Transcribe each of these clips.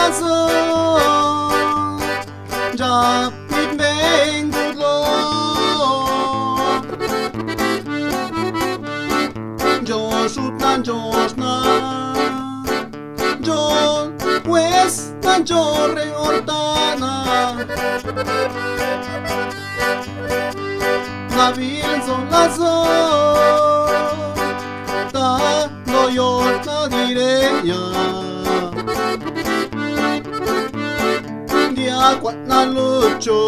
lazo ja pit beng lo Joshut nan Josh na Jo West nan Jorre Ortana Nabil son lazo Ta no yo na direya Dia quat na lucho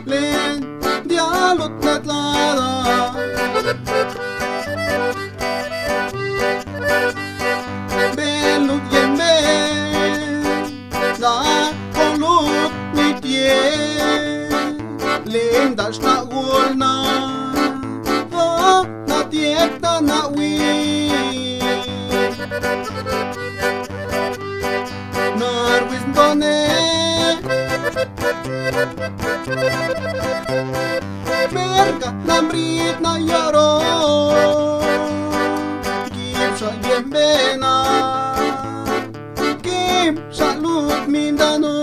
Len dia lut na tlada Belut yembe Da con lut ni tie Len dash na gulna Na tiekta na wi Narwis done Merga namrit na yaro Kim sa yembena Kim sa lut mindano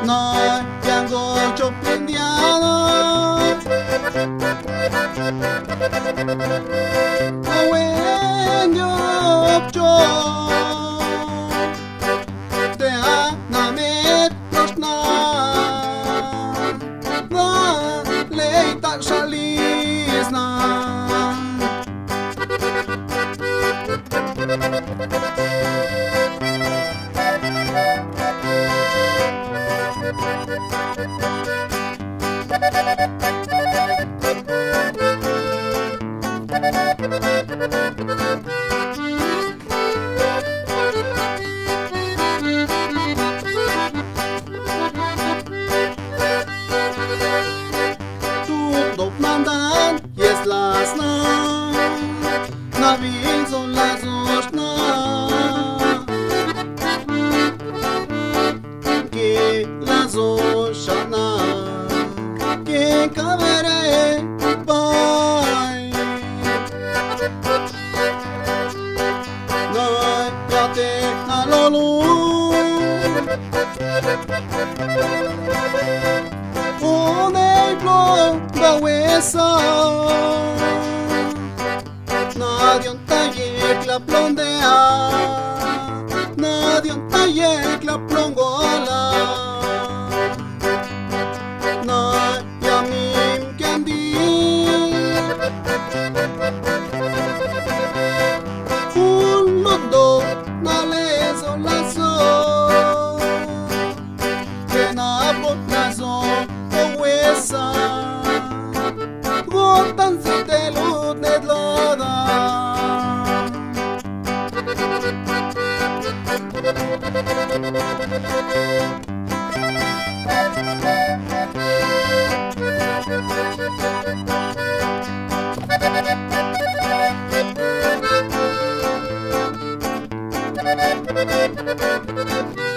Na yango chop indiano Awen yop chop Te anamet los na Na leita shalis na Dop mandan jest lasna Na wilson lazoszna Ke lazoszana Ke kamere bai Na jate na lolu Da huesa Nadie un taller la plondea Nadie un taller la plongola Nadie a mim kendi Un londo na lezo lazo Que na bot lazo o huesa Gotan si te lut nedlada Thank you.